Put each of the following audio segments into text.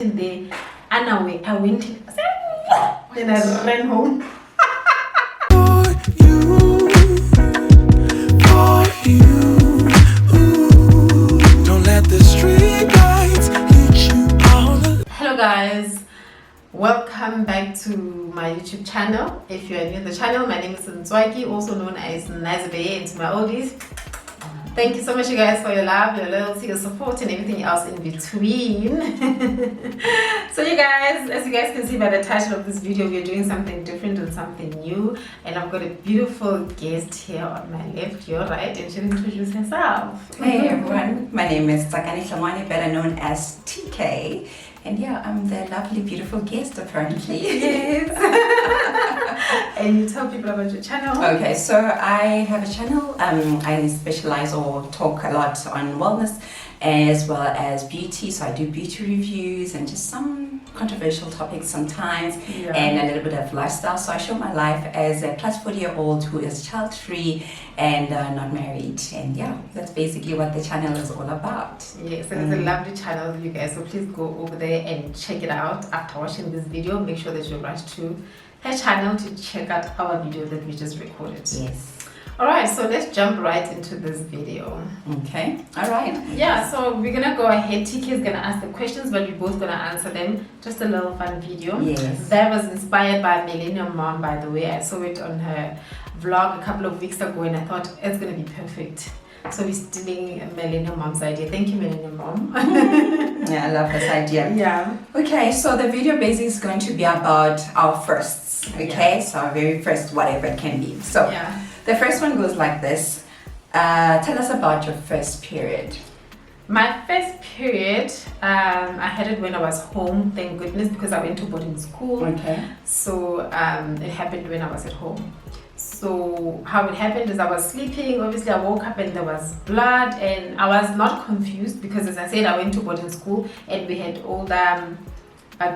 there, anyway, I went in, and I ran home. Hello guys, welcome back to my YouTube channel. If you are new to the channel, my name is Ntsoaki, also known as Naizagang, and to my oldies, thank you so much you guys for your love, your loyalty, your support, and everything else in between. So you guys, as you guys can see by the title of this video, we are doing something different and something new, and I've got a beautiful guest here on my left, your right, and she'll introduce herself. Hey everyone, my name is TK Hlongwane, better known as TK, and yeah, I'm the lovely beautiful guest apparently. Yes. And you tell people about your channel. Okay, so I have a channel. I specialize or talk a lot on wellness as well as beauty. So I do beauty reviews and just some controversial topics sometimes, and a little bit of lifestyle. So I show my life as a plus 40-year-old who is child-free and not married. And yeah, that's basically what the channel is all about. Yes, and it's a lovely channel, you guys. So please go over there and check it out after watching this video. Make sure that you rush to her channel to check out our video that we just recorded. Yes. Alright, so let's jump right into this video. Okay, alright. Yeah, so we're gonna go ahead. TK is gonna ask the questions, but we're both gonna answer them. Just a little fun video. Yes. That was inspired by Millennium Mom, by the way. I saw it on her vlog a couple of weeks ago and I thought it's gonna be perfect. So we're stealing Millennium Mom's idea. Thank you, Millennium Mom. Yeah, I love this idea. Yeah. Okay, so the video basically is going to be about our firsts. Okay, so our very first, whatever it can be. So yeah. The first one goes like this. Tell us about your first period. My first period, I had it when I was home, thank goodness, because I went to boarding school. Okay. So it happened when I was at home. So how it happened is I was sleeping. Obviously, I woke up and there was blood, and I was not confused because, as I said, I went to boarding school and we had older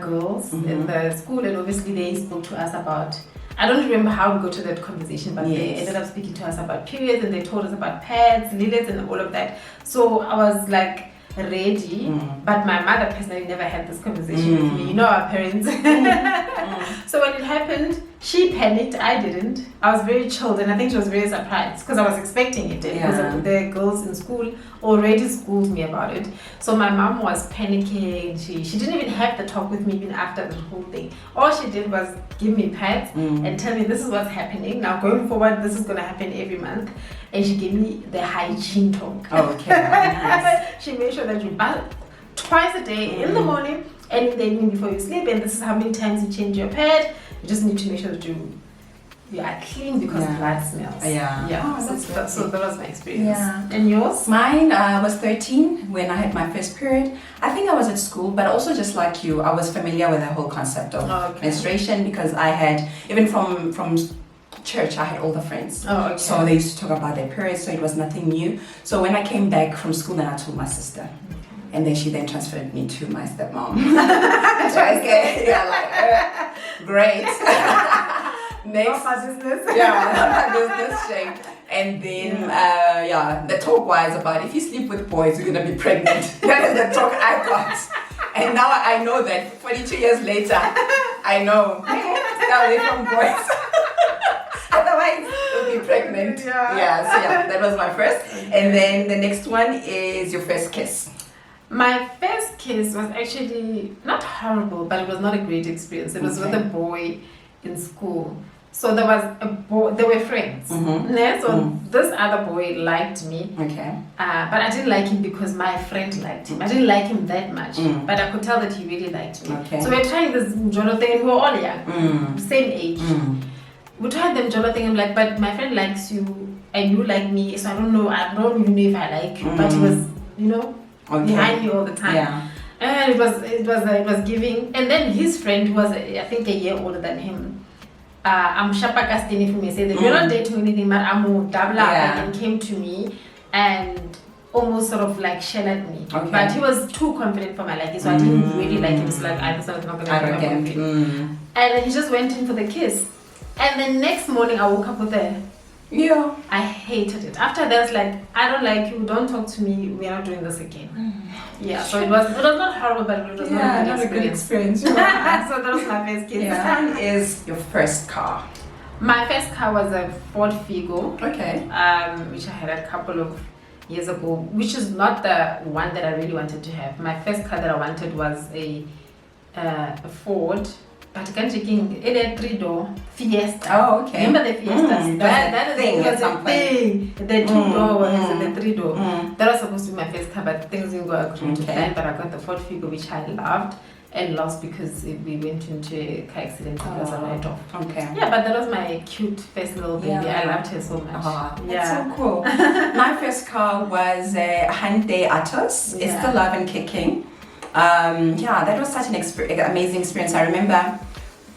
girls in the school, and obviously they spoke to us about, I don't remember how we got to that conversation, but they ended up speaking to us about periods, and they told us about pads, lilies, and all of that. So I was like ready, but my mother personally never had this conversation with me. You know, our parents. So when it happened, she panicked, I didn't. I was very chilled, and I think she was very surprised because I was expecting it, because the girls in school already schooled me about it. So my mom was panicking. She didn't even have the talk with me even after the whole thing. All she did was give me pads and tell me this is what's happening. Now going forward, this is going to happen every month. And she gave me the hygiene talk. Okay, nice. She made sure that you bath twice a day, in the morning and in the evening before you sleep, and this is how many times you change your pad. You just need to make sure that you are clean because blood smells. Yeah. Oh, so that was my experience. Yeah. And yours? Mine was 13 when I had my first period. I think I was at school, but also just like you, I was familiar with the whole concept of menstruation, because I had, even from church, I had older friends. So they used to talk about their periods, so it was nothing new. So when I came back from school, then I told my sister. And then she transferred me to my stepmom. Okay, yeah, like, great. Next, not my business. Yeah, not my business, shame. And then, the talk was about if you sleep with boys, you're gonna be pregnant. That is the talk I got. And now I know that 42 years later, I know. Stay away from boys. Otherwise, you'll be pregnant. So that was my first. And then the next one is your first kiss. My first kiss was actually not horrible, but it was not a great experience. It was with a boy in school. So there was a boy, they were friends. So this other boy liked me. Okay. But I didn't like him because my friend liked him. I didn't like him that much, but I could tell that he really liked me. Okay. So we were trying this Njolo thing, and we were all young, same age. We tried the Njolo thing. I'm like, but my friend likes you and you like me, so I don't know. I don't even know if I like you. But he was, behind me all the time. Yeah. And it was giving. And then his friend, who was I think a year older than him, I'm Shapa Castini for me, said that we're not dating or anything, but I'm double up, and came to me and almost sort of like shell at me. But he was too confident for my liking, so I didn't really like him. So like, I was not gonna be And then he just went in for the kiss. And the next morning I woke up with a Yeah. I hated it. After that, I was like, I don't like you. Don't talk to me. We are not doing this again. Yeah. So it was not horrible, but it was not a good experience. So that was my first kiss. Yeah. Is your first car? My first car was a Ford Figo. Okay. Which I had a couple of years ago, which is not the one that I really wanted to have. My first car that I wanted was a Ford, but can't taking it a 3-door Fiesta. Oh, okay. Remember the Fiestas? That was a thing. The 2-door was the 3-door. That was supposed to be my first car, but things didn't go according to plan. But I got the Ford Figo, which I loved and lost because we went into a car accident. It was a write-off. Okay. Yeah, but that was my cute first little baby. Yeah. I loved her so much. That's so cool. My first car was a Hyundai Atos. It's still alive and kicking. That was such an amazing experience. I remember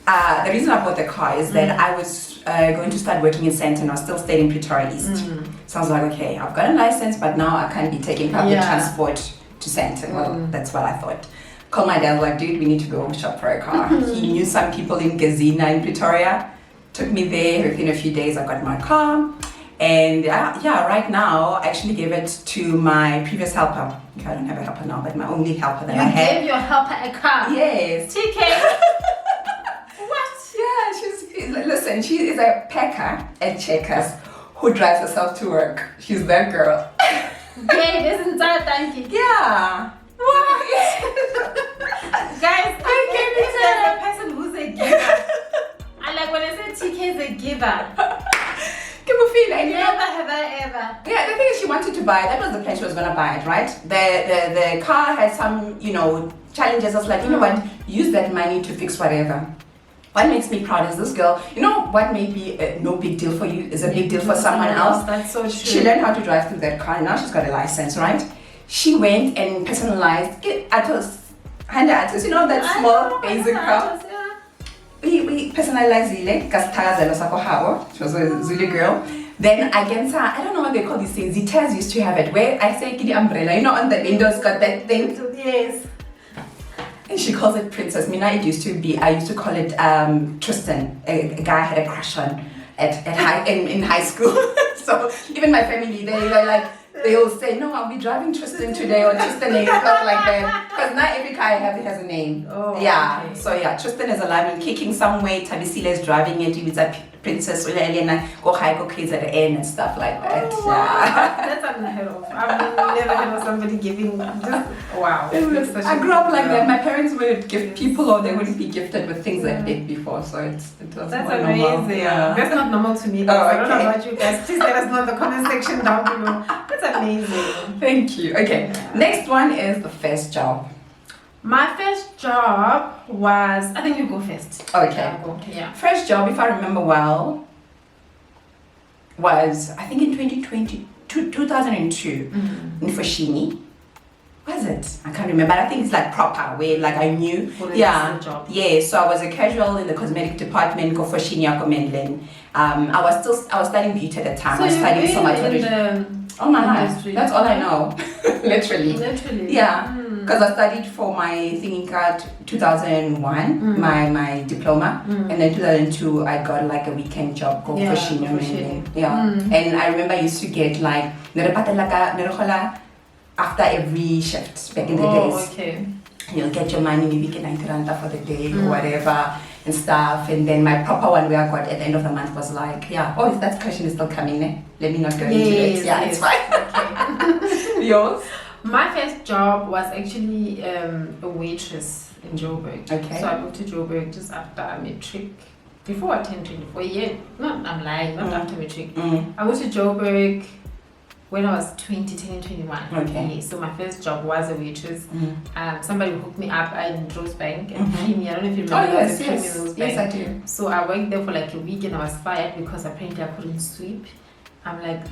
the reason I bought the car is that I was going to start working in Sandton. I was still staying in Pretoria East. So I was like, okay, I've got a license, but now I can't be taking public transport to Sandton. Well, that's what I thought. Called my dad, like, dude, we need to go shop for a car. He knew some people in Gazina in Pretoria. Took me there. Within a few days, I got my car. And right now, I actually gave it to my previous helper. Okay, I don't have a helper now, but my only helper that I had. You gave your helper a car? Yes. TK? What? Yeah, she is a packer at Checkers who drives herself to work. She's that girl. Okay, this is Naizagang. Yeah. What? Guys, I gave it to the person who's a giver. I like when I say TK is a giver. Never have I ever. Yeah, the thing is, she wanted to buy. That was the plan she was gonna buy it, right? The car had some, challenges. I was like, you know what? Use that money to fix whatever. What makes me proud is this girl. You know what may be no big deal for you is a big deal for someone else. That's so true. She learned how to drive through that car, and now she's got a license, right? She went and personalized Atos, Honda Atos. You know that small basic car. We personalized it because she was a Zulu girl. Then against her, I don't know what they call these things. The Taz used to have it where I say the umbrella, on the windows got that thing. Yes. And she calls it Princess. Mina, I used to call it Tristan. A guy I had a crush on in high school. So even my family, they'll say, no, I'll be driving Tristan today, or Tristan name, stuff like that. Because not every car I have has a name. Oh, yeah. Okay. So yeah, Tristan is alive and kicking some way. Tabisile is driving it with a Princess go high, go kids at the end and stuff like that. Oh, wow. That's unheard of. I've never heard of somebody giving just wow. I grew up like that. My parents would gift people, or they wouldn't be gifted with things like that before. So it was that's more amazing. normal. Yeah. That's not normal to me. Oh, I don't know okay. about you guys. Please let us know in the comment section down below. That's amazing. Thank you. Okay. Yeah. Next one is the first job. My first job was, I think you go first. Okay. Yeah. First job, if I remember well, was I think in 2002 in Foshini. Was it? I can't remember. But I think it's like proper where like I knew. Job. Yeah. So I was a casual in the cosmetic department go Foshini Akomendlen. I was studying beauty at the time. So I was studying somatology. Oh my life. That's all I know. Literally. Yeah. Because I studied for my thinking card 2001, my diploma, and then 2002 I got like a weekend job go for Shino. And I remember I used to get like after every shift back in the days. Okay. You'll get your money, maybe get 90 rand for the day or whatever and stuff. And then my proper one where I got at the end of the month was like, that question is still coming, eh? Let me not go into it. Yeah, it's fine. Okay. Yours? My first job was actually a waitress in Joburg. Okay. So I moved to Joburg just after matric. Before I turned 24 years. No, I'm lying, not after matric. I moved to Joburg when I was turning 21. Okay. Yeah, so my first job was a waitress. Somebody hooked me up in Rosebank and Premier. I don't know if you remember. Yes, I do. So I worked there for like a week and I was fired because apparently I couldn't sweep. I'm like,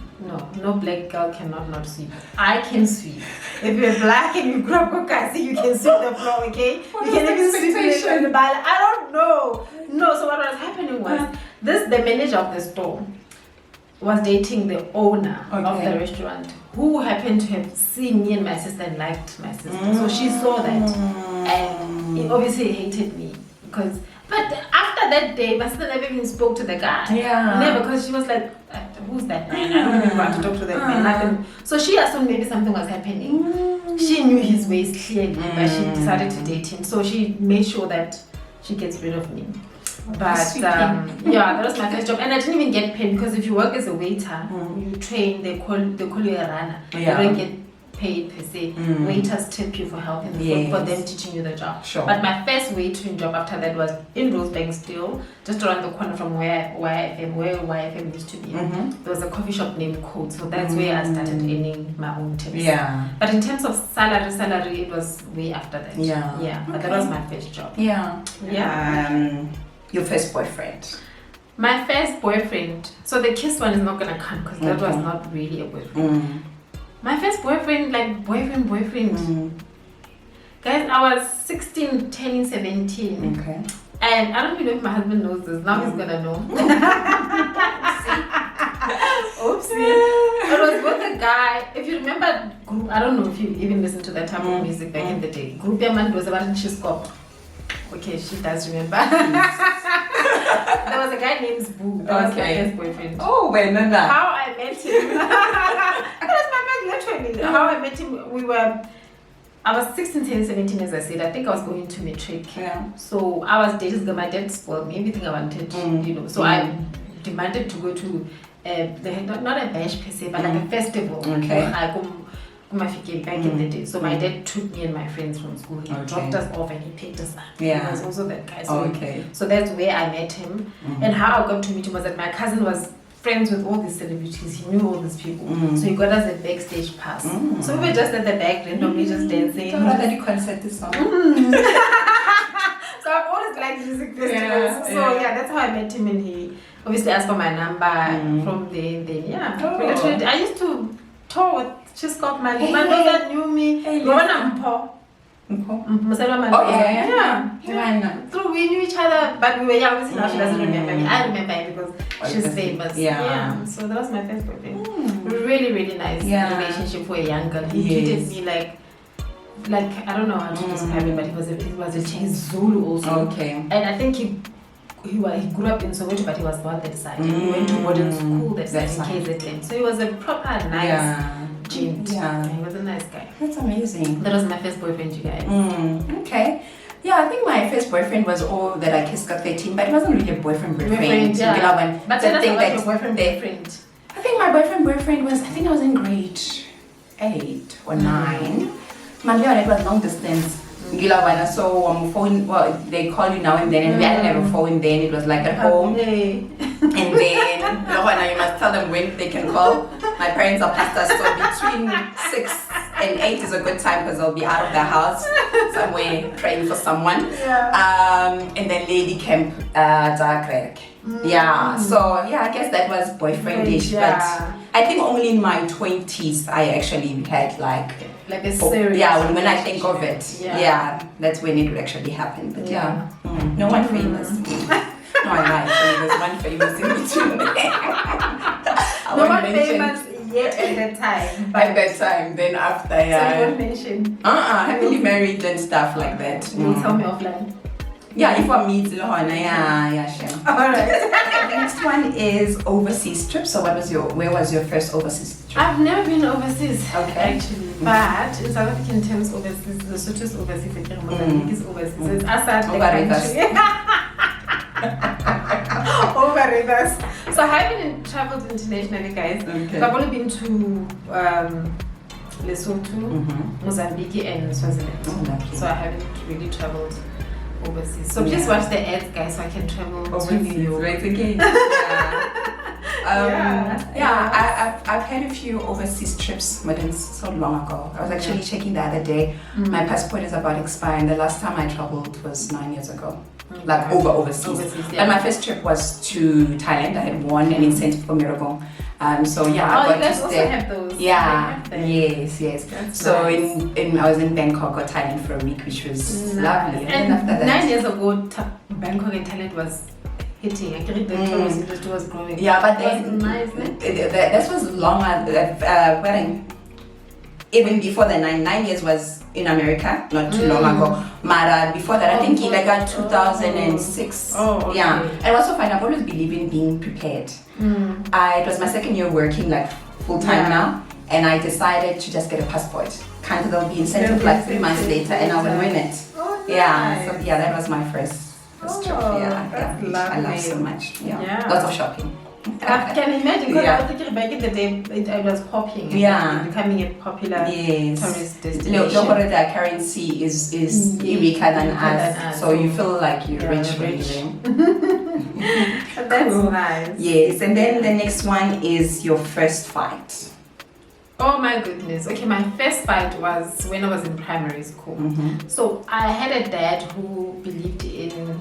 no black girl cannot not sweep. I can sweep. If you're black and you grew up Kokasi, you can sweep the floor, okay? You can even sweep in the ball. I don't know. No, so what was happening was the manager of the store was dating the owner of the restaurant, who happened to have seen me and my sister and liked my sister. So she saw that and he obviously hated me because. But after that day, my sister never even spoke to the guy. Yeah. Never, because she was like, who's that man? I don't really want to talk to that man. Nothing. So she assumed maybe something was happening. She knew his ways clearly, but she decided to date him. So she made sure that she gets rid of me. But yeah, that was my first job, and I didn't even get paid because if you work as a waiter, you train. They call you a runner. Yeah. You don't get paid per se. Waiters tip you for helping for them teaching you the job. Sure. But my first waitering job after that was in Rosebank still, just around the corner from where YFM used to be. There was a coffee shop named Code, so that's where I started earning my own tips. Yeah. But in terms of salary, it was way after that. Yeah. Yeah. But that was my first job. Yeah. Yeah. Your first boyfriend. My first boyfriend. So the kiss one is not gonna count because that was not really a boyfriend. My first boyfriend, like boyfriend. Guys, I was 16, turning 17. Okay. And I don't even know if my husband knows this. Now he's gonna know. Oopsie. It was with a guy. If you remember, I don't know if you even listened to that type of music back in the day. Group man was about Chiskop. Okay, she does remember. There was a guy named Boo. That was my first boyfriend. Oh, wait, no. How I met him. That was my man, literally. How I met him, I was 16, 17, as I said. I think I was going to matric. Yeah. So I was dating, my dad spoiled me everything I wanted, So I demanded to go to, not a bash per se, but like a festival. Okay. Back in the day. So my dad took me and my friends from school. He dropped us off and he picked us up. Yeah. He was also that guy. So, that's where I met him. And how I got to meet him was that my cousin was friends with all these celebrities. He knew all these people. So he got us a backstage pass. So we were just at the back randomly just dancing. So how did you concert this song? So I've always liked music festivals. That's how I met him, and he obviously asked for my number from there. Literally, I used to tour with Chiskop man. My brother knew me. So we knew each other, but we were young. Obviously now she doesn't remember me. I remember her because she's famous. So that was my first boyfriend. Really, really nice relationship for a young girl. He treated me like I don't know how to describe it, but he was a Zulu also. Okay. And I think he grew up in Soweto, but he was not that side. He went to boarding school that side in KZN. So he was a proper nice gent. Yeah. He was a nice guy. That's amazing. That was my first boyfriend, you guys. Okay. Yeah, I think my first boyfriend was all that I kissed at 13, but it wasn't really a boyfriend. But tell us about your boyfriend. I think my boyfriend was, I was in grade 8 or 9. Man, it was long distance. So phone, they call you now and then, and we didn't have a phone then. It was like at home, and then you must tell them when they can call. My parents are pastors, so between 6 and 8 is a good time because they'll be out of their house somewhere praying for someone. And then lady camp, Zagreb. So I guess that was boyfriendish, but I think only in my 20s I actually had like a serious when I think of it, that's when it would actually happen. But no one famous. No, I lied. So there's one famous in between. No one famous yet at that time. At that time, then after, So you won't mention? Happily married and stuff like that. You'll tell me offline. Yeah, if I meet Lohana, sure. Alright. The next one is overseas trip. So where was your first overseas trip? I've never been overseas, actually. But in South African terms, overseas, the Lesotho is overseas, Mozambique is overseas. So it's outside the country. Over rivers. So I haven't traveled internationally, guys. So I've only been to Lesotho, Mozambique, and Swaziland. So I haven't really traveled overseas. So please watch the ads, guys, so I can travel overseas. To you. Right again. I've had a few overseas trips, but it's so long ago. I was actually checking the other day. My passport is about to expire, and the last time I traveled was 9 years ago. Like overseas. And my first trip was to Thailand. I had won an incentive for Miracle. I got you guys to also stay. have those. Yes. That's so nice. I was in Bangkok or Thailand for a week, which was lovely. And after that, 9 years ago, Bangkok and Thailand was hitting. I think the tourist industry was growing. Yeah, but then nice, this was long. even before the 9 years was in America, not too long ago. But before that, I think in like 2006. Oh, okay. Yeah. And also fine, I've always believed in being prepared. It was my second year working like full time now, and I decided to just get a passport. Kind of there'll be incentive like 3 months later, and I will win it. Oh, nice. Yeah. So yeah, that was my first trip. Yeah, that's which I love so much. Yeah. Lots of shopping. I can imagine because I was thinking back in the day it was popping. Becoming a popular tourist destination. Local currency is weaker than us, so you feel like you're rich when you're there. That's nice. Yes, and then the next one is your first fight. Oh my goodness. Okay, my first fight was when I was in primary school. So I had a dad who believed in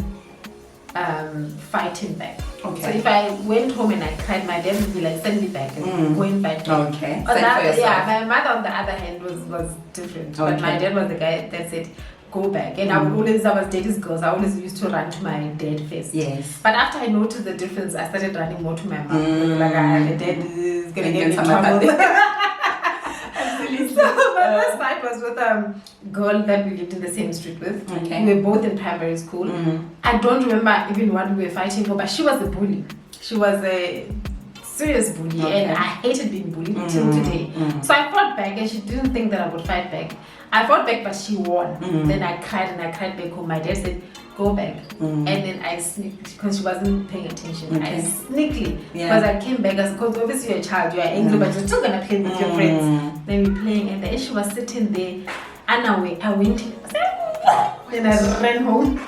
fighting back. Okay. So if I went home and I cried, my dad would be like, send me back and go and fight back. Okay. My mother on the other hand was different. But my dad was the guy that said, go back. And I was daddy's girls. I always used to run to my dad first. Yes. But after I noticed the difference, I started running more to my mom. Like, my dad is going to get me in trouble. So my first fight was with a girl that we lived in the same street with. Okay. We were both in primary school. I don't remember even what we were fighting for, but she was a bully. She was a serious bully, and I hated being bullied till today. So I fought back, and she didn't think that I would fight back. I fought back, but she won. Then I cried back home. My dad said, go back. And then I sneaked, because she wasn't paying attention. I sneakily, because I came back, because obviously you're a child, you're angry, but you're still going to play with your friends. Then we're playing, and then she was sitting there, and I went in, and I ran home.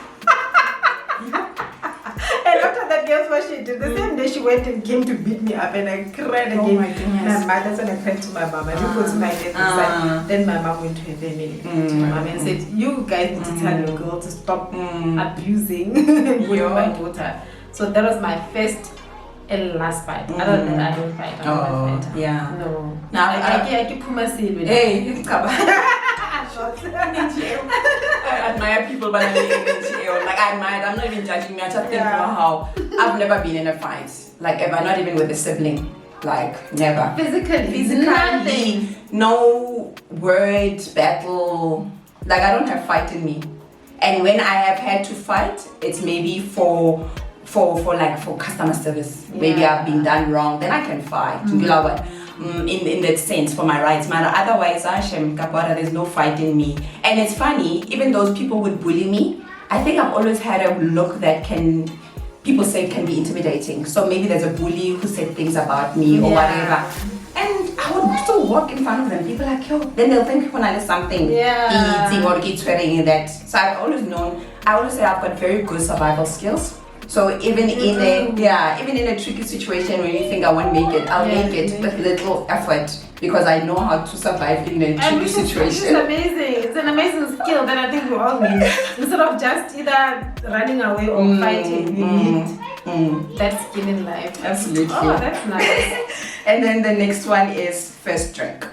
And after that, guess what she did? The same day she went and came to beat me up, and I cried again. Oh my goodness. That's when I cried to my mom. I didn't go to my dad's side. Then my mom went to her family, to my mom, and said, you guys need to tell your girl to stop abusing and bullying my daughter. So that was my first and last fight. Other than that, I don't fight. I don't fight. Yeah. No. Now I keep puma seal with hey, I admire people, but I'm like I admire. I'm not even judging me. I just think how I've never been in a fight, like ever. Not even with a sibling, like never. Physically, nothing. No word battle. Like I don't have fight in me. And when I have had to fight, it's maybe for customer service. Maybe I've been done wrong. Then I can fight. You know what? In that sense, for my rights matter. Otherwise, there's no fight in me. And it's funny, even those people would bully me, I think I've always had a look that people say can be intimidating. So maybe there's a bully who said things about me or whatever. And I would still walk in front of them. People are like, yo, then they'll think when I do something eating or keep swearing in that. So I've always known, I always say I've got very good survival skills. So even in a tricky situation when you think I won't make it, I'll make it with little effort because I know how to survive in a tricky situation. It's amazing. It's an amazing skill that I think we all need. Instead of just either running away or fighting, you need that skill in life. Absolutely. Oh, that's nice. And then the next one is first drink.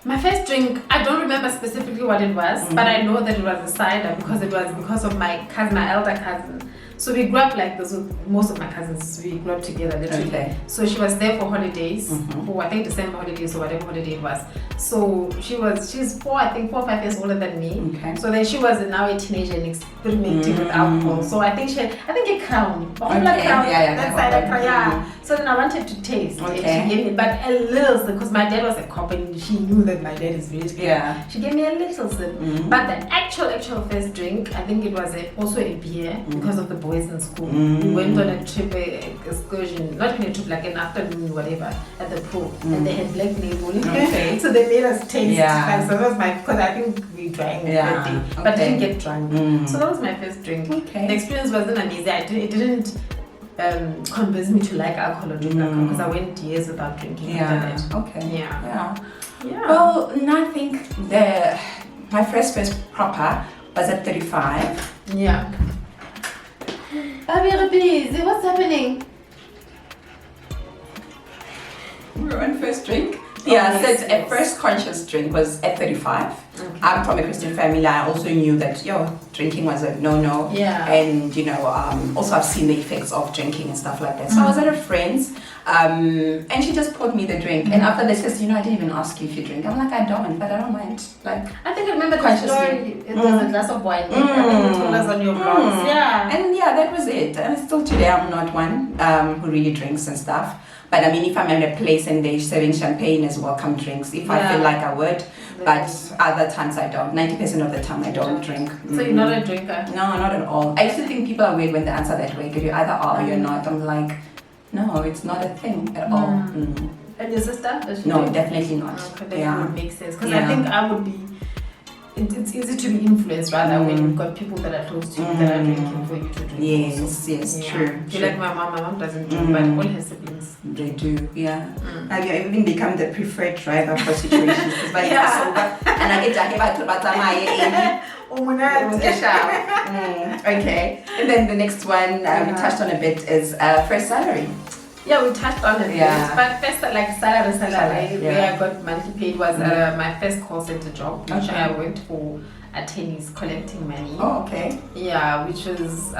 My first drink, I don't remember specifically what it was, but I know that it was a cider because it was because of my cousin, my elder cousin. So we grew up like this with most of my cousins. We grew up together literally. Okay. So she was there for holidays, for I think December holidays or whatever holiday it was. So she's 4 or 5 years older than me. Okay. So then she was now a teenager and experimenting with alcohol. So I think a crown. So then I wanted to taste. Okay. And she gave me, but a little sip because my dad was a cop and she knew that my dad is very scared. Yeah. She gave me a little sip. But the actual first drink, I think it was also a beer because of the boys in school. We went on a trip, excursion, not even a trip, like an afternoon, whatever, at the pool, and they had black label. Okay. So they made us taste. Yeah. So that was because I think we drank that day, but didn't get drunk. So that was my first drink. Okay. The experience wasn't amazing. It didn't convince me to like alcohol or drink alcohol because I went years without drinking. Yeah. Okay. Yeah. Well, no, I think my first proper was at 35. Yeah. We're busy. What's happening? We were on first drink. Yeah, so a first conscious drink was at 35. Okay. I'm from a Christian family. I also knew that drinking was a no-no. Yeah. And also I've seen the effects of drinking and stuff like that. So I was at a friend's, and she just poured me the drink. And after they says, I didn't even ask you if you drink. I'm like, I don't, but I don't mind. Like, I think I remember the story. It was a glass of wine. I think you told us on your blogs. Yeah. And that was it. And still today I'm not one who really drinks and stuff. But I mean, if I'm in a place and they're serving champagne as welcome drinks, if I feel like I would, but other times I don't. 90% of the time I don't drink. So you're not a drinker? No, not at all. I used to think people are weird when they answer that way. You either are or you're not. I'm like, no, it's not a thing at all. And your sister? No, definitely not. Okay, that would make sense. Because I think I would be. It's easy to be influenced rather when you've got people that are close to you that are drinking for you to drink. Yes, true. You're like my mom. My mom doesn't drink, but all her siblings. They do, yeah. Have you even become the preferred driver for situations? But sober, and I get Okay. And then the next one we touched on a bit is first salary. Yeah, we touched on it. But first, like salary, where I got monthly paid was my first call center job, which I went for attorneys collecting money. Oh, okay. Yeah, which was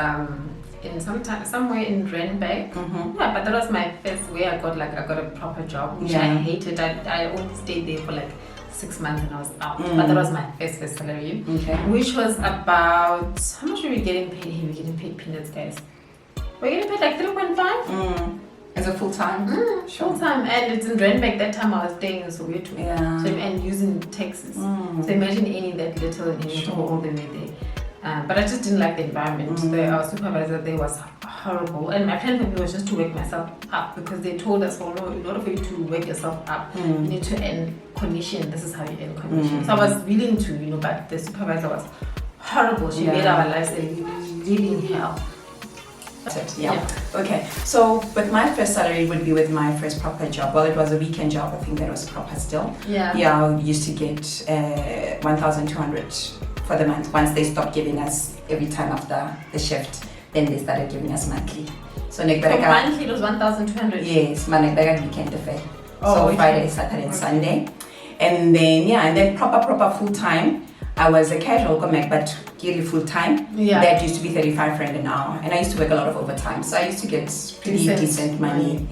somewhere in Randburg. Yeah, but that was my first way I got a proper job, which I hated. I only stayed there for like 6 months and I was out. But that was my first salary, which was about, how much were we getting paid here? We were getting paid peanuts, guys. We're getting paid like 3.5. As a full time? Full time, and it's in Randburg. That time I was staying in Soweto. So, and using taxis. So imagine earning that little and you all the way there. But I just didn't like the environment. Our supervisor there was horrible, and my plan for me was just to wake myself up, because they told us, well, no, in order for you to wake yourself up, you need to earn commission. This is how you earn commission. So I was willing to, but the supervisor was horrible. She made our lives a living hell. Okay, so with my first salary would be with my first proper job. Well, it was a weekend job. I think that was proper still. I used to get 1,200 for the month. Once they stopped giving us every time after the shift, then they started giving us monthly. So monthly it was 1,200. Yes, my weekend affair. So Friday, Saturday, and Sunday, and then proper full time. I was a casual comic, but really full time. That used to be 35 rand an hour, and I used to work a lot of overtime, so I used to get pretty decent money.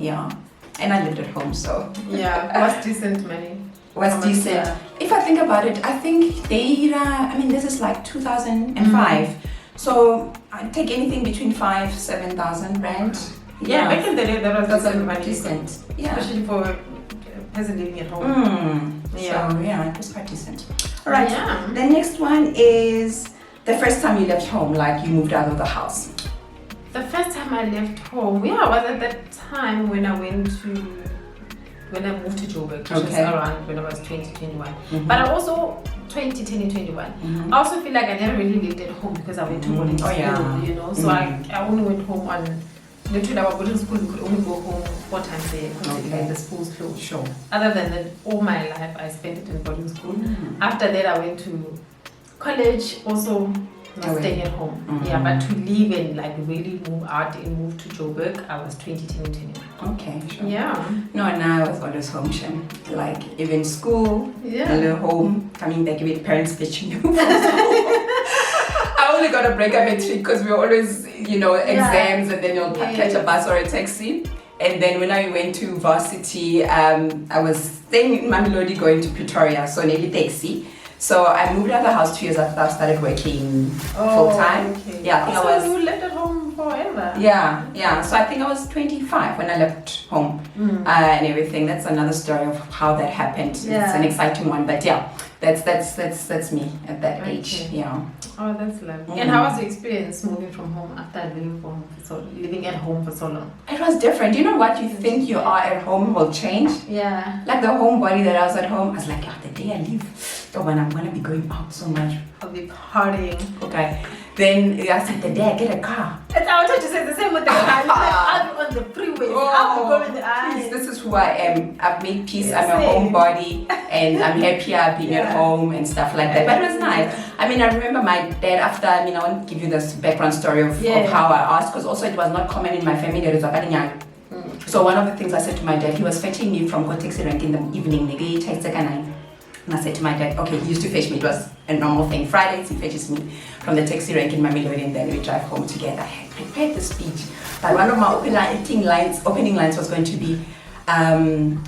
And I lived at home, so what's decent money? What's decent? If I think about it, I think this is like 2005. So I take anything between 5,000-7,000 rand. Back in the day that was decent money. Decent. Especially for a person living at home. So it was quite decent. Alright, the next one is the first time you left home, like you moved out of the house. The first time I left home, was at that time when I moved to Joburg, which was around when I was 2021. But I also, 2010 21, I also feel like I never really lived at home because I went to boarding school, so I only went home on, literally our boarding school, we could only go home 4 times a year because the school's closed. Sure. Other than that, all my life I spent it in boarding school. After that I went to college, also staying at home. But to leave and like really move out and move to Joburg, I was 2010 21. Okay, sure. No, now I was always home, Shem. Like even school, a little home, coming back with parents fetching you. I only got a break at matric because we were always, exams, and then you'll catch a bus or a taxi. And then when I went to varsity, I was staying in Mamelodi going to Pretoria, so maybe taxi. So I moved out of the house 2 years after I started working full time. You lived at home forever. So I think I was 25 when I left home and everything. That's another story of how that happened. It's an exciting one, but that's me at that age. Oh, that's lovely. And how was your experience moving from home after living at home for so long? It was different. You know what? You think you are at home will change. Like the homebody that I was at home, I was like, the day I leave, when I'm gonna be going out so much, I'll be partying. Okay. Then I said, the day I get a car. I wanted to say the same with the car. I'll be on the freeway. I'll be going please, this is who I am. I've made peace. I'm a homebody, and I'm happier being at home and stuff like that. But it was nice. I remember my dad after. I won't give you this background story of how I asked, because also it was not common in my family. There is a So one of the things I said to my dad, he was fetching me from taxi rank in the evening. And I said to my dad, okay, he used to fetch me. It was a normal thing. Fridays, he fetches me from the taxi rank in Mamelodi, and then we drive home together. I had prepared the speech, but one of my opening lines was going to be,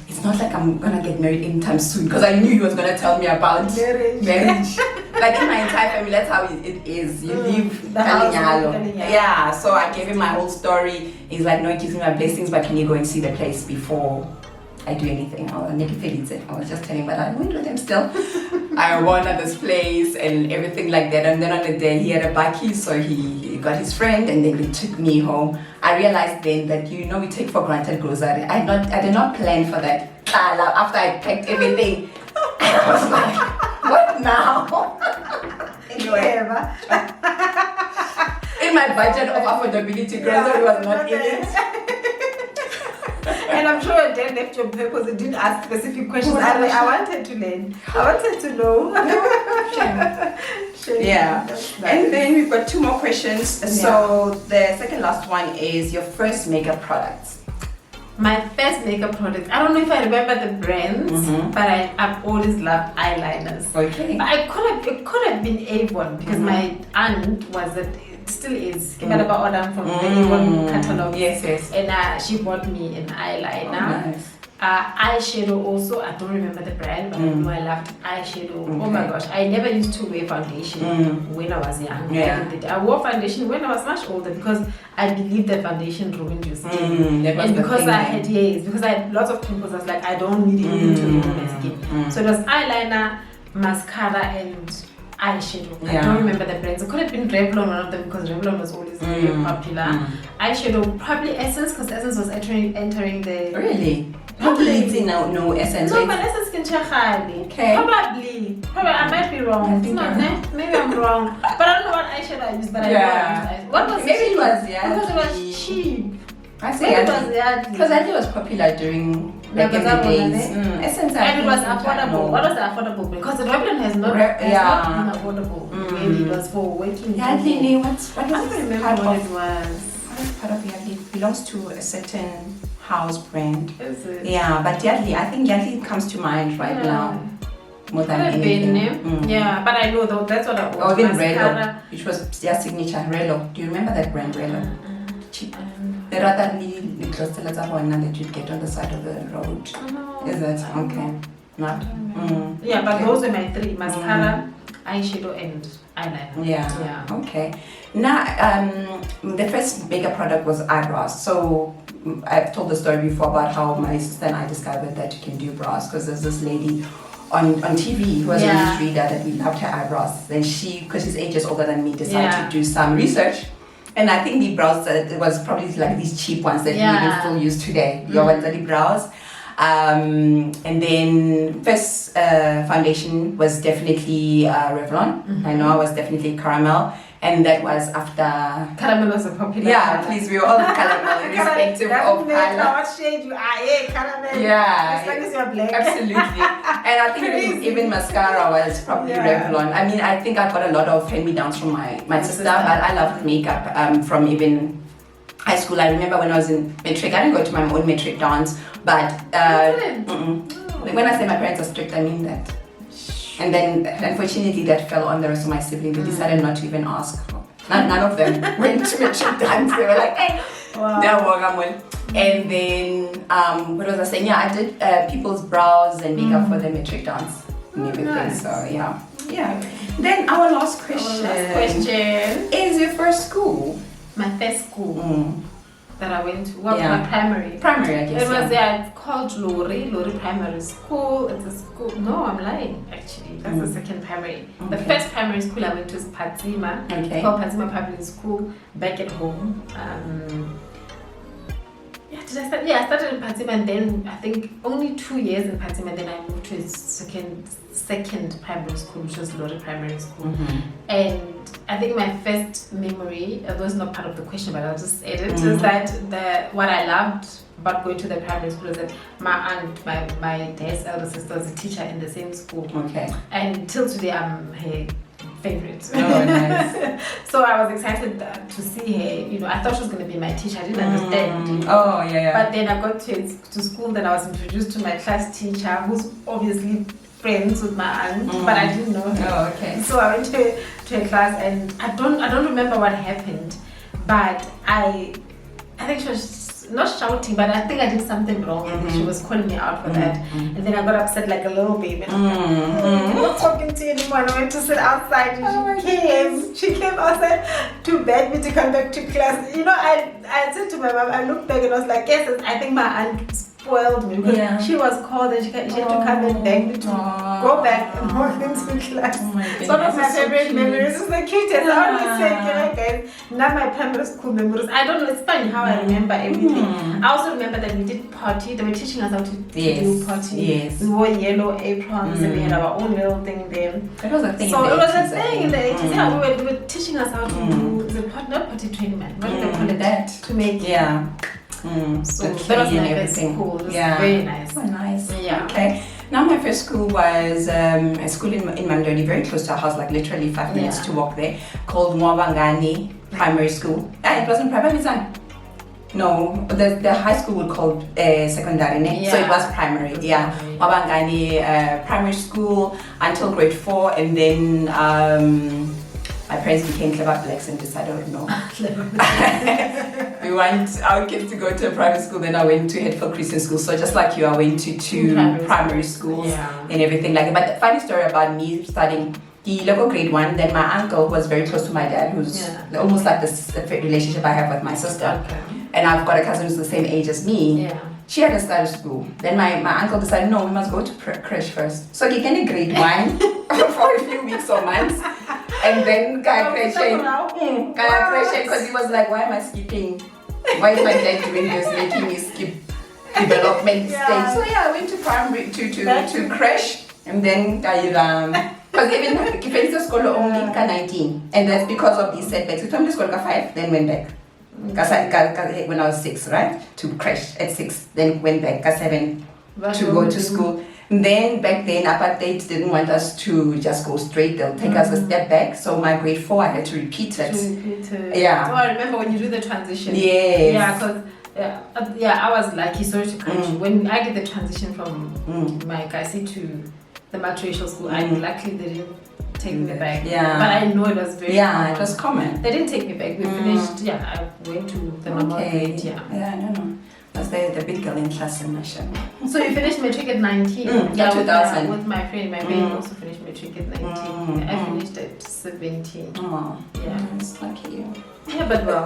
it's not like I'm going to get married anytime soon, because I knew he was going to tell me about marriage. Like in my entire family, that's how it is. You leave Kalinyalo. Yeah, so I gave him my whole story. He's like, no, it gives me my blessings, but can you go and see the place before I do anything? I was just telling him, but I went with him still. I wanted this place and everything like that. And then on the day he had a baki, so he got his friend and then he took me home. I realized then that we take for granted grocery. I did not plan for that. After I packed everything, I was like, what now? Anyway, in my budget of affordability, grocery was not in it. And I'm sure I did left your purpose. It didn't ask specific questions. I wanted to learn. I wanted to know. Shame. Yeah. And then we've got 2 more questions. So the second last one is your first makeup products. My first makeup product, I don't know if I remember the brands, but I've always loved eyeliners. Okay. But it could have been Avon, because my aunt was still is from the Avon catalog. Yes. And she bought me an eyeliner. Oh, nice. Eyeshadow also, I don't remember the brand, but I know I loved eyeshadow. Okay. Oh my gosh, I never used to wear foundation when I was young. Yeah. I wore foundation when I was much older, because I believed that foundation ruined your skin. And because I had lots of pimples, I was like, I don't need anything to ruin my skin. So it was eyeliner, mascara, and eyeshadow. I don't remember the brands. It could have been Revlon, one of them, because Revlon was always very popular. Eyeshadow, probably Essence, because Essence was entering the... Really? Probably no Essence. No, but Essence can check highly. Okay. Probably, I might be wrong. Maybe I'm wrong. But I don't know what eyeshadow I used, but I know what was maybe cheap? It was Because it was cheap. I see. Because Yardley was popular during back in the days. Essence, and it was affordable. What was the affordable? Because the Revlon has not been affordable. Maybe it was for working. Yardley, what I don't remember what it was. Part of Yardley belongs to a certain house brand. Is it? Yeah, but Yardley, I think Yardley comes to mind right now more than anything. Yeah, but I know though that's what I ordered. Or even Relo, which was their signature. Relo. Do you remember that brand, Relo? Cheap. The rather little close one that you'd get on the side of the road. Is it? Okay. Not. Yeah, but those are my 3: mascara, eyeshadow, and eyeliner. Yeah. Okay. Now, the first makeup product was eyebrows. So I've told the story before about how my sister and I discovered that you can do brows, because there's this lady on TV who was a newsreader that we loved her eyebrows. Then she, because she's ages older than me, decided to do some research. And I think the brows, it was probably like these cheap ones that we even still use today. Your Wanzali brows. And then first foundation was definitely Revlon. I know I was definitely caramel. And that was after... Caramel was a popular color. Please, we were all caramel, irrespective of color. What shade you are, caramel. Yeah. As long as you're black. Absolutely. And I think even mascara was probably Revlon. I mean, I think I got a lot of hand-me-downs from my sister, but I loved makeup from even high school. I remember when I was in matric, I didn't go to my own matric dance, but when I say my parents are strict, I mean that. And then, unfortunately, that fell on the rest of my siblings. They decided not to even ask. None of them went to matric dance. They were like, hey, And then, what was I saying? Yeah, I did people's brows and makeup for the matric dance and everything. Nice. So, yeah. Then, our last question is your first school. My first school that I went to. Well, my primary. Primary, I guess. It was it's called Lori Primary School. It's a school. No, I'm lying. Actually, that's the second primary. The first primary school I went to is Patsima. Okay. Called Patsima Public School back at home. I started in Patsima, and then I think only 2 years in Patsima. Then I moved to a second primary school, which was Lori Primary School. And I think my first memory, although it's not part of the question, but I'll just say it, is that what I loved about going to the primary school is that my aunt, my dad's elder sister, was a teacher in the same school. Okay. And till today, I'm her favorite. Oh, nice. So I was excited to see her. You know, I thought she was going to be my teacher. I didn't understand. You know? Oh, yeah. But then I got to school, then I was introduced to my class teacher, who's obviously friends with my aunt, but I didn't know her. Oh, okay. So I went to a class, and I don't remember what happened, but I think she was not shouting, but I think I did something wrong, and she was calling me out for that. And then I got upset like a little baby. I'm not talking to you anymore. And I went to sit outside, and she came outside to beg me to come back to class. You know, I said to my mom, I looked back and I was like, yes, I think my aunt spoiled me, because she was called and she had to come and beg me to go back and walk into class. It's one of my favorite memories. It's the cutest. I always say, guys, now my primary school memories. I don't know, it's funny how I remember everything. I also remember that we did potty. They were teaching us how to do potty. Yes. We wore yellow aprons and we had our own little thing there. It was a thing. So it was a thing in the 80s. Yeah, we were teaching us how to do the potty, not potty training, man. What do they call it? That. To make So that was my best school. It was very nice. Oh, nice. Yeah. Okay. Now my first school was a school in Mandoni, very close to our house, like literally 5 minutes to walk there, called Naizagang Primary School. It wasn't primary, no, the high school would call secondary, so it was primary. Naizagang primary school until grade 4, and then my parents became clever blacks and decided, no. We want our kids to go to a private school. Then I went to Headfield Christian School. So just like you, I went to two primary schools and everything like that. But the funny story about me studying the local grade 1, then my uncle was very close to my dad, who's almost like this relationship I have with my sister. Okay. And I've got a cousin who's the same age as me. Yeah. She had to start school. Then my uncle decided, no, we must go to creche first. So he came to grade 1 for a few weeks or months. And then creche, because he was like, why am I skipping? Why is my dad doing this, making me skip development stage? So I went to primary, to creche. And then because even if it's the school only 19. And that's because of these setbacks. We told school 5, then went back. When I was 6, right? To creche at 6, then went back at 7 to go to school. And then back then, apartheid didn't want us to just go straight. They'll take us a step back. So my grade 4, I had to repeat it. Yeah. So I remember when you do the transition. Yes. Yeah, because I was lucky. Sorry to cut you. When I did the transition from my Kasi to the multiracial school, I luckily they didn't take me back. Yeah. But I know it was very common. It was common. They didn't take me back. We finished, I went to the normal grade. Yeah, no. Was the big girl in class in Nation. So you finished matric at 19? 2000. With my friend. My friend also finished matric at 19. I finished at 17. Oh, yeah. It's lucky you. Yeah, but well.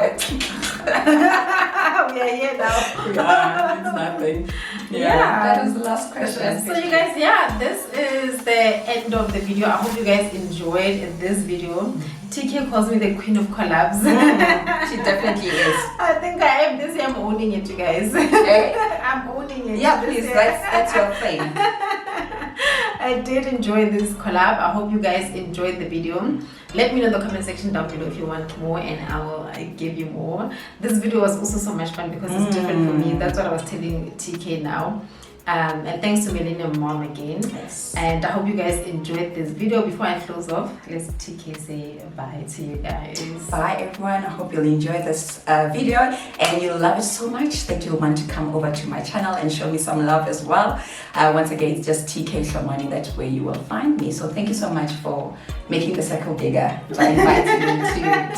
We are here now. Yeah, it's nothing. Yeah. That was the last question. So you guys, this is the end of the video. I hope you guys enjoyed this video. TK calls me the queen of collabs. She definitely is. I think I am this year. I'm owning it, you guys. I'm owning it. Yeah, please. That's your claim. I did enjoy this collab. I hope you guys enjoyed the video. Let me know in the comment section down below if you want more, and I will give you more. This video was also so much fun because it's different for me. That's what I was telling TK now. And thanks to Millennium Mom again. Yes. And I hope you guys enjoyed this video. Before I close off, let's TK say bye to you guys. Bye everyone. I hope you'll enjoy this video and you'll love it so much that you'll want to come over to my channel and show me some love as well. Once again, it's just TK Hlongwane. That's where you will find me. So thank you so much for making the circle bigger by inviting me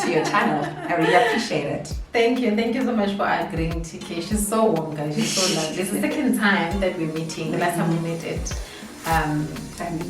to your channel. I really appreciate it. Thank you. Thank you so much for agreeing, TK. She's so warm, guys. She's so lovely. It's the second time that we're meeting. The last time we met at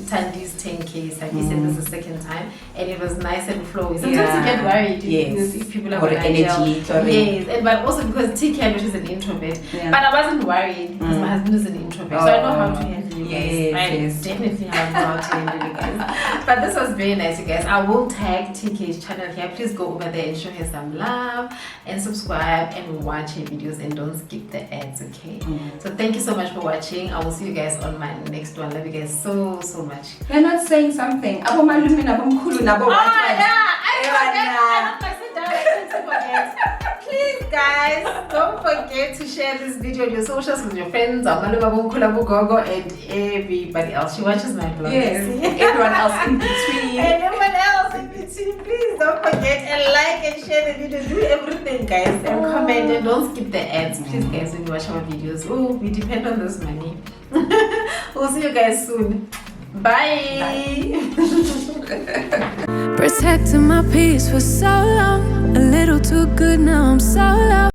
Tandy's 10K. So he said this is the second time, and it was nice and flowy. Sometimes you get worried if people are energy. Yes, but also because TK, I know she's an introvert. But I wasn't worried because my husband is an introvert, so I know how to handle you guys. I definitely know how to handle you guys. But this was very nice, you guys. I will tag TK's channel here. Please go over there and show her some love and subscribe and watch her videos and don't skip the ads, okay? So thank you so much for watching. I will see you guys on my next one. Love you guys so much. You're not saying something. I Please guys, don't forget to share this video on your socials with your friends, and everybody else. She watches my vlog. Yes, everyone else in between. And everyone else in watching. Please don't forget and like and share the video. Do everything, guys, and comment, and don't skip the ads, please, guys, when you watch our videos. Oh, we depend on this money. We'll see you guys soon. Bye. Protecting my peace for so long, a little too good, now I'm so low.